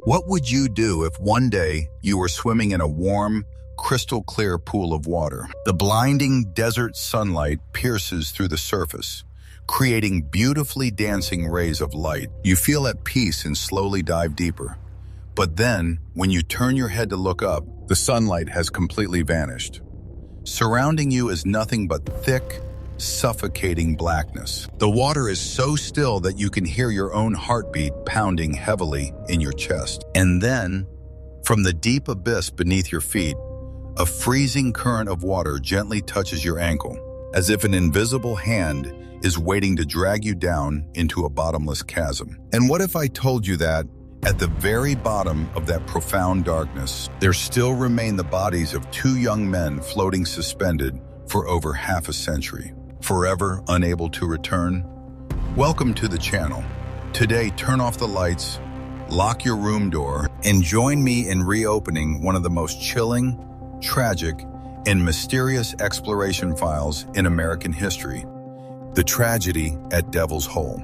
What would you do if one day you were swimming in a warm, crystal clear pool of water? The blinding desert sunlight pierces through the surface, creating beautifully dancing rays of light. You feel at peace and slowly dive deeper. But then, when you turn your head to look up, the sunlight has completely vanished. Surrounding you is nothing but thick, suffocating blackness. The water is so still that you can hear your own heartbeat pounding heavily in your chest. And then, from the deep abyss beneath your feet, a freezing current of water gently touches your ankle, as if an invisible hand is waiting to drag you down into a bottomless chasm. And what if I told you that, at the very bottom of that profound darkness, there still remain the bodies of two young men floating suspended for over half a century, forever unable to return? Welcome to the channel. Today, turn off the lights, lock your room door, and join me in reopening one of the most chilling, tragic, and mysterious exploration files in American history: the tragedy at Devil's Hole.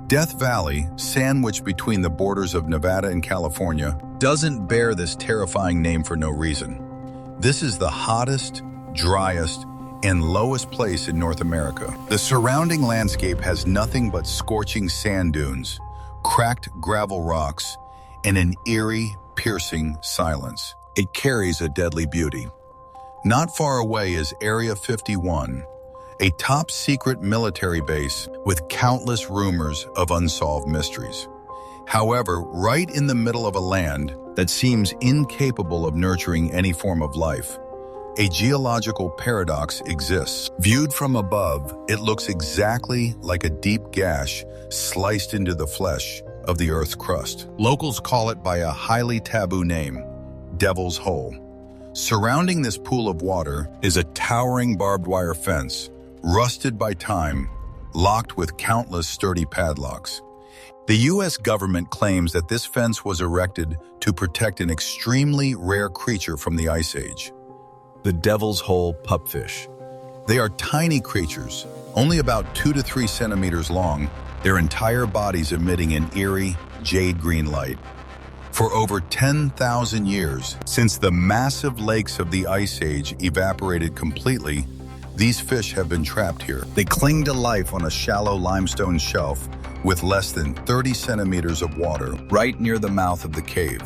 Death Valley, sandwiched between the borders of Nevada and California, doesn't bear this terrifying name for no reason. This is the hottest, driest, and lowest place in North America. The surrounding landscape has nothing but scorching sand dunes, cracked gravel rocks, and an eerie, piercing silence. It carries a deadly beauty. Not far away is Area 51, a top-secret military base with countless rumors of unsolved mysteries. However, right in the middle of a land that seems incapable of nurturing any form of life, a geological paradox exists. Viewed from above, it looks exactly like a deep gash sliced into the flesh of the Earth's crust. Locals call it by a highly taboo name: Devil's Hole. Surrounding this pool of water is a towering barbed wire fence, rusted by time, locked with countless sturdy padlocks. The U.S. government claims that this fence was erected to protect an extremely rare creature from the Ice Age: the Devil's Hole pupfish. They are tiny creatures, only about 2 to 3 centimeters long, their entire bodies emitting an eerie, jade-green light. For over 10,000 years, since the massive lakes of the Ice Age evaporated completely, these fish have been trapped here. They cling to life on a shallow limestone shelf with less than 30 centimeters of water right near the mouth of the cave.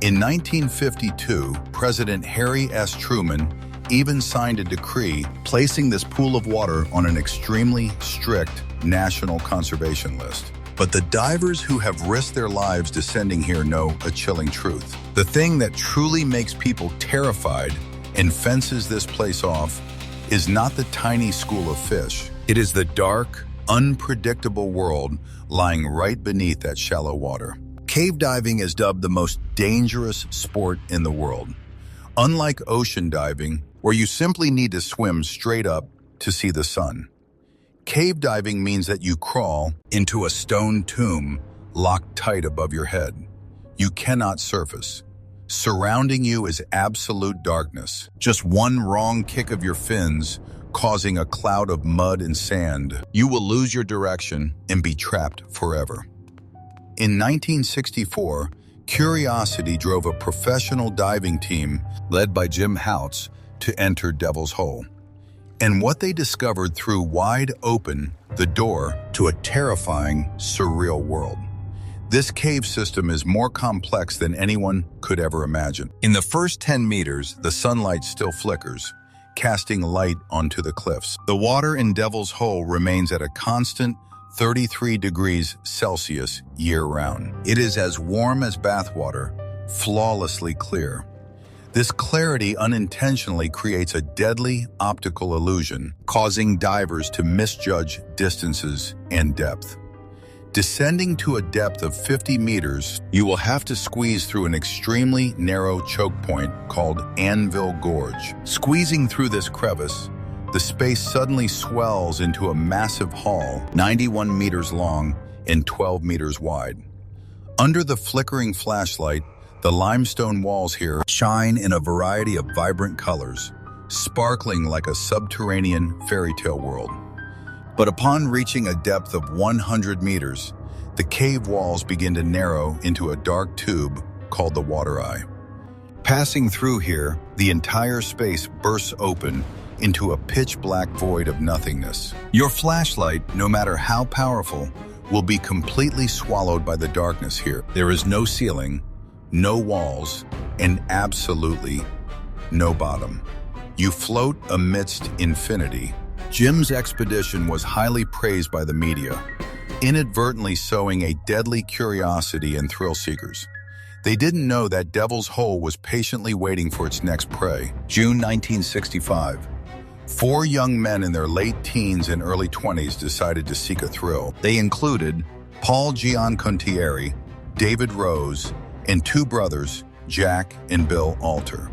In 1952, President Harry S. Truman even signed a decree placing this pool of water on an extremely strict national conservation list. But the divers who have risked their lives descending here know a chilling truth. The thing that truly makes people terrified and fences this place off is not the tiny school of fish. It is the dark, unpredictable world lying right beneath that shallow water. Cave diving is dubbed the most dangerous sport in the world. Unlike ocean diving, where you simply need to swim straight up to see the sun, cave diving means that you crawl into a stone tomb locked tight above your head. You cannot surface. Surrounding you is absolute darkness. Just one wrong kick of your fins, causing a cloud of mud and sand. You will lose your direction and be trapped forever. In 1964, curiosity drove a professional diving team led by Jim Houtz to enter Devil's Hole. And what they discovered threw wide open the door to a terrifying, surreal world. This cave system is more complex than anyone could ever imagine. In the first 10 meters, the sunlight still flickers, casting light onto the cliffs. The water in Devil's Hole remains at a constant 33 degrees Celsius year-round. It is as warm as bathwater, flawlessly clear. This clarity unintentionally creates a deadly optical illusion, causing divers to misjudge distances and depth. Descending to a depth of 50 meters, you will have to squeeze through an extremely narrow choke point called Anvil Gorge. Squeezing through this crevice, the space suddenly swells into a massive hall, 91 meters long and 12 meters wide. Under the flickering flashlight, the limestone walls here shine in a variety of vibrant colors, sparkling like a subterranean fairy tale world. But upon reaching a depth of 100 meters, The cave walls begin to narrow into a dark tube called the water eye. Passing through here, the entire space bursts open into a pitch-black void of nothingness. Your flashlight, no matter how powerful, will be completely swallowed by the darkness here. There is no ceiling, no walls, and absolutely no bottom. You float amidst infinity. Jim's expedition was highly praised by the media, inadvertently sowing a deadly curiosity in thrill seekers. They didn't know that Devil's Hole was patiently waiting for its next prey. June 1965. 4 young men in their late teens and early 20s decided to seek a thrill. They included Paul Giancontieri, David Rose, and 2 brothers, Jack and Bill Alter.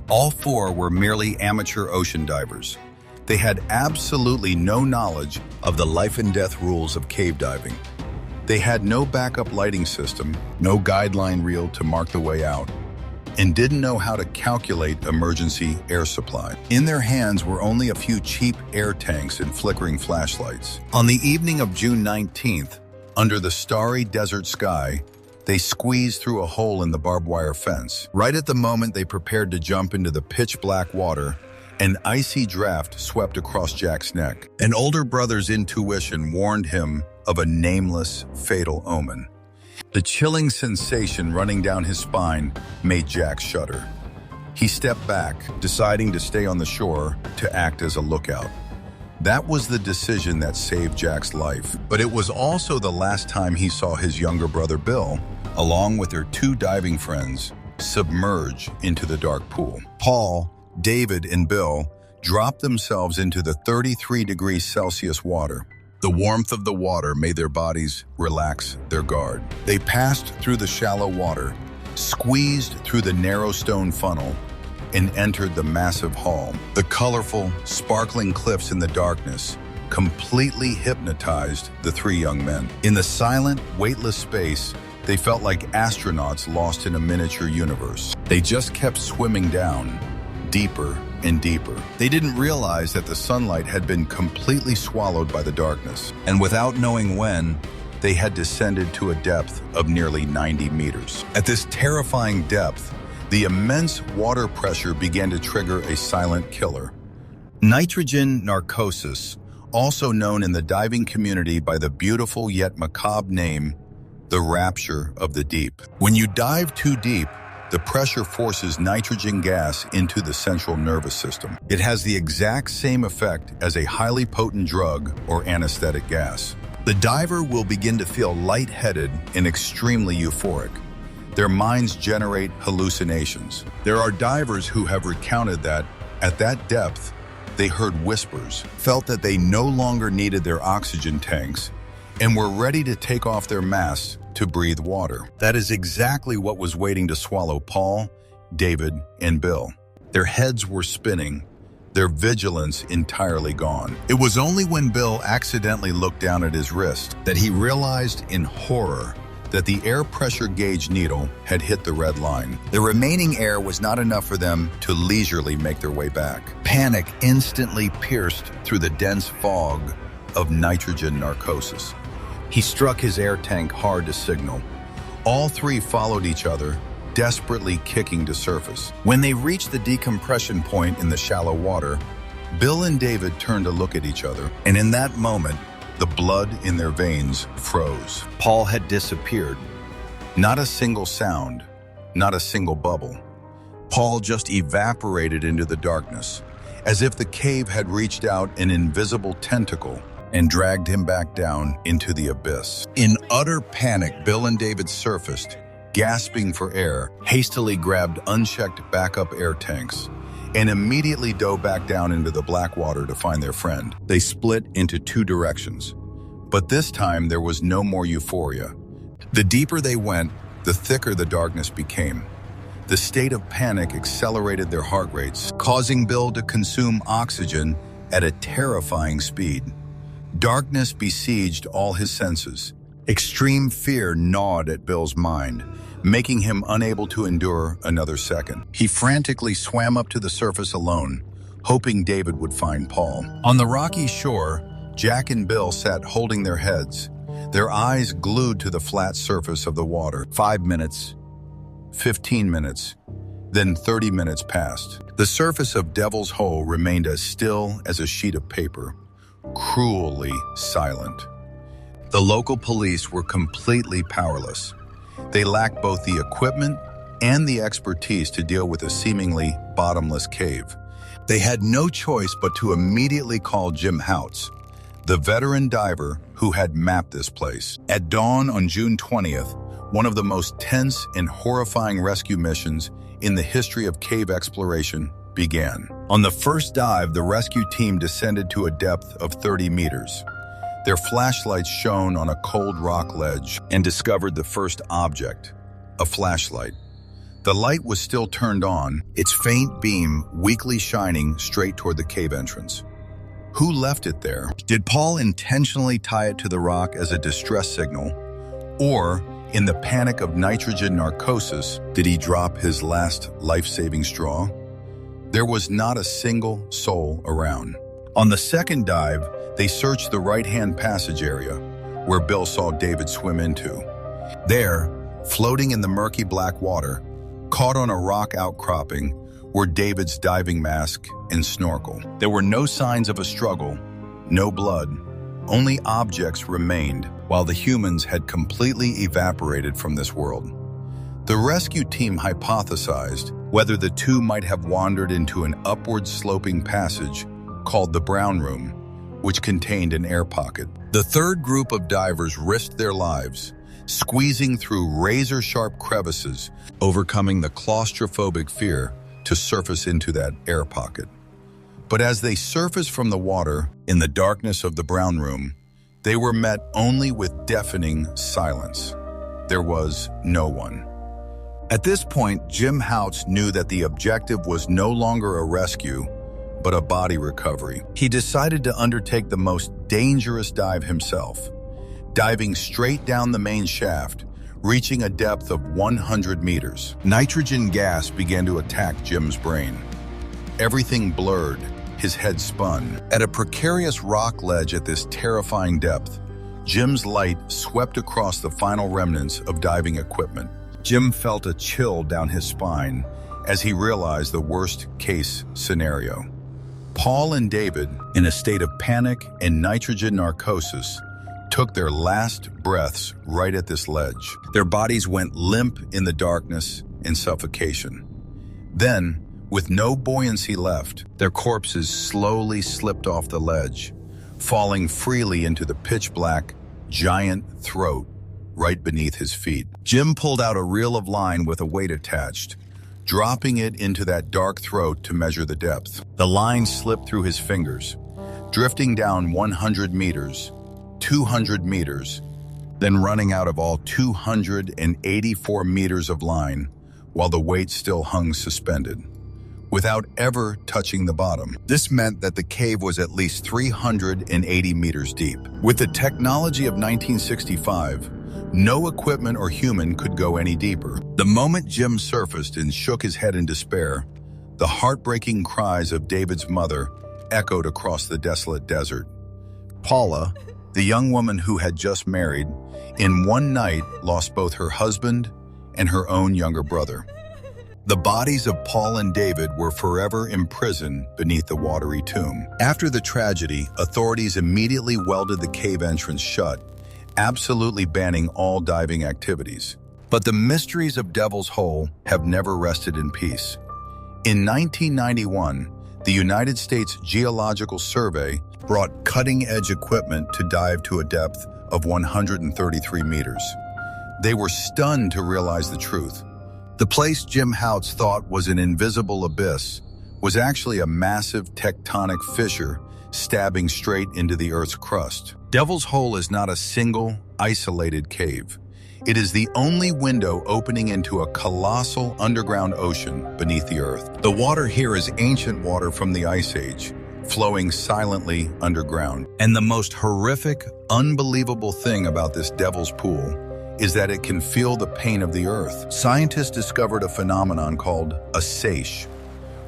All 4 were merely amateur ocean divers. They had absolutely no knowledge of the life and death rules of cave diving. They had no backup lighting system, no guideline reel to mark the way out, and didn't know how to calculate emergency air supply. In their hands were only a few cheap air tanks and flickering flashlights. On the evening of June 19th, under the starry desert sky, they squeezed through a hole in the barbed wire fence. Right at the moment they prepared to jump into the pitch-black water, an icy draft swept across Jack's neck. An older brother's intuition warned him of a nameless, fatal omen. The chilling sensation running down his spine made Jack shudder. He stepped back, deciding to stay on the shore to act as a lookout. That was the decision that saved Jack's life, but it was also the last time he saw his younger brother Bill, along with their 2 diving friends, submerge into the dark pool. Paul, David, and Bill dropped themselves into the 33 degrees Celsius water. The warmth of the water made their bodies relax their guard. They passed through the shallow water, squeezed through the narrow stone funnel, and entered the massive hall. The colorful, sparkling cliffs in the darkness completely hypnotized the 3 young men. In the silent, weightless space, they felt like astronauts lost in a miniature universe. They just kept swimming down, deeper and deeper. They didn't realize that the sunlight had been completely swallowed by the darkness, and without knowing when, they had descended to a depth of nearly 90 meters. At this terrifying depth, the immense water pressure began to trigger a silent killer. Nitrogen narcosis, also known in the diving community by the beautiful yet macabre name, the rapture of the deep. When you dive too deep, the pressure forces nitrogen gas into the central nervous system. It has the exact same effect as a highly potent drug or anesthetic gas. The diver will begin to feel lightheaded and extremely euphoric. Their minds generate hallucinations. There are divers who have recounted that, at that depth, they heard whispers, felt that they no longer needed their oxygen tanks, and were ready to take off their masks to breathe water. That is exactly what was waiting to swallow Paul, David, and Bill. Their heads were spinning, their vigilance entirely gone. It was only when Bill accidentally looked down at his wrist that he realized in horror that the air pressure gauge needle had hit the red line. The remaining air was not enough for them to leisurely make their way back. Panic instantly pierced through the dense fog of nitrogen narcosis. He struck his air tank hard to signal. All 3 followed each other, desperately kicking to surface. When they reached the decompression point in the shallow water, Bill and David turned to look at each other, and in that moment, the blood in their veins froze. Paul had disappeared. Not a single sound, not a single bubble. Paul just evaporated into the darkness, as if the cave had reached out an invisible tentacle and dragged him back down into the abyss. In utter panic, Bill and David surfaced, gasping for air, hastily grabbed unchecked backup air tanks, and immediately dove back down into the black water to find their friend. They split into 2 directions, but this time there was no more euphoria. The deeper they went, the thicker the darkness became. The state of panic accelerated their heart rates, causing Bill to consume oxygen at a terrifying speed. Darkness besieged all his senses. Extreme fear gnawed at Bill's mind, making him unable to endure another second. He frantically swam up to the surface alone, hoping David would find Paul. On the rocky shore, Jack and Bill sat holding their heads, their eyes glued to the flat surface of the water. 5 minutes, 15 minutes, then 30 minutes passed. The surface of Devil's Hole remained as still as a sheet of paper, cruelly silent. The local police were completely powerless. They lacked both the equipment and the expertise to deal with a seemingly bottomless cave. They had no choice but to immediately call Jim Houtz, the veteran diver who had mapped this place. At dawn on June 20th, one of the most tense and horrifying rescue missions in the history of cave exploration began. On the first dive, the rescue team descended to a depth of 30 meters. Their flashlights shone on a cold rock ledge and discovered the first object, a flashlight. The light was still turned on, its faint beam weakly shining straight toward the cave entrance. Who left it there? Did Paul intentionally tie it to the rock as a distress signal? Or, in the panic of nitrogen narcosis, did he drop his last life-saving straw? There was not a single soul around. On the second dive, they searched the right-hand passage area, where Bill saw David swim into. There, floating in the murky black water, caught on a rock outcropping, were David's diving mask and snorkel. There were no signs of a struggle, no blood. Only objects remained, while the humans had completely evaporated from this world. The rescue team hypothesized whether the two might have wandered into an upward-sloping passage called the Brown Room, which contained an air pocket. The third group of divers risked their lives, squeezing through razor-sharp crevices, overcoming the claustrophobic fear to surface into that air pocket. But as they surfaced from the water in the darkness of the Brown Room, they were met only with deafening silence. There was no one. At this point, Jim Houtz knew that the objective was no longer a rescue, but a body recovery. He decided to undertake the most dangerous dive himself, diving straight down the main shaft, reaching a depth of 100 meters. Nitrogen gas began to attack Jim's brain. Everything blurred, his head spun. At a precarious rock ledge at this terrifying depth, Jim's light swept across the final remnants of diving equipment. Jim felt a chill down his spine as he realized the worst-case scenario. Paul and David, in a state of panic and nitrogen narcosis, took their last breaths right at this ledge. Their bodies went limp in the darkness and suffocation. Then, with no buoyancy left, their corpses slowly slipped off the ledge, falling freely into the pitch-black, giant throat right beneath his feet. Jim pulled out a reel of line with a weight attached, dropping it into that dark throat to measure the depth. The line slipped through his fingers, drifting down 100 meters, 200 meters, then running out of all 284 meters of line while the weight still hung suspended, without ever touching the bottom. This meant that the cave was at least 380 meters deep. With the technology of 1965, no equipment or human could go any deeper. The moment Jim surfaced and shook his head in despair, the heartbreaking cries of David's mother echoed across the desolate desert. Paula, the young woman who had just married, in one night lost both her husband and her own younger brother. The bodies of Paul and David were forever imprisoned beneath the watery tomb. After the tragedy, authorities immediately welded the cave entrance shut, absolutely banning all diving activities. But the mysteries of Devil's Hole have never rested in peace. In 1991, the United States Geological Survey brought cutting-edge equipment to dive to a depth of 133 meters. They were stunned to realize the truth. The place Jim Houtz thought was an invisible abyss was actually a massive tectonic fissure stabbing straight into the Earth's crust. Devil's Hole is not a single, isolated cave. It is the only window opening into a colossal underground ocean beneath the Earth. The water here is ancient water from the Ice Age, flowing silently underground. And the most horrific, unbelievable thing about this Devil's Pool is that it can feel the pain of the Earth. Scientists discovered a phenomenon called a seiche.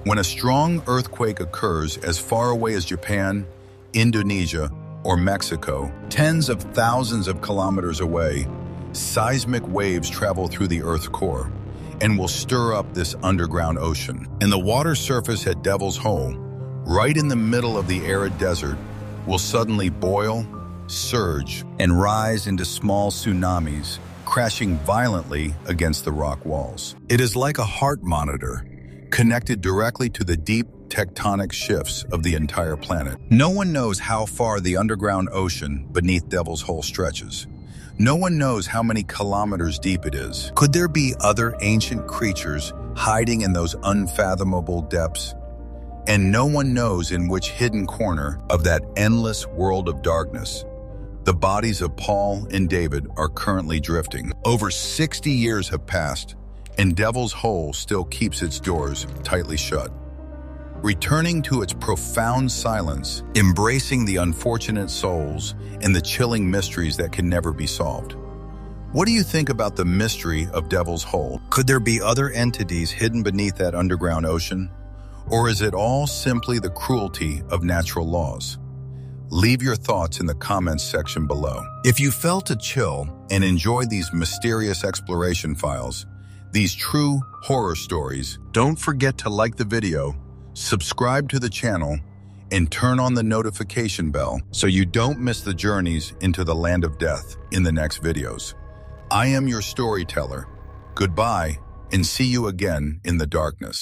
When a strong earthquake occurs as far away as Japan, Indonesia, or Mexico, tens of thousands of kilometers away, seismic waves travel through the Earth's core and will stir up this underground ocean. And the water surface at Devil's Hole, right in the middle of the arid desert, will suddenly boil, surge, and rise into small tsunamis, crashing violently against the rock walls. It is like a heart monitor, connected directly to the deep tectonic shifts of the entire planet. No one knows how far the underground ocean beneath Devil's Hole stretches. No one knows how many kilometers deep it is. Could there be other ancient creatures hiding in those unfathomable depths? And no one knows in which hidden corner of that endless world of darkness the bodies of Paul and David are currently drifting. Over 60 years have passed, and Devil's Hole still keeps its doors tightly shut, returning to its profound silence, embracing the unfortunate souls and the chilling mysteries that can never be solved. What do you think about the mystery of Devil's Hole? Could there be other entities hidden beneath that underground ocean? Or is it all simply the cruelty of natural laws? Leave your thoughts in the comments section below. If you felt a chill and enjoyed these mysterious exploration files, these true horror stories, don't forget to like the video, subscribe to the channel, and turn on the notification bell so you don't miss the journeys into the land of death in the next videos. I am your storyteller. Goodbye, and see you again in the darkness.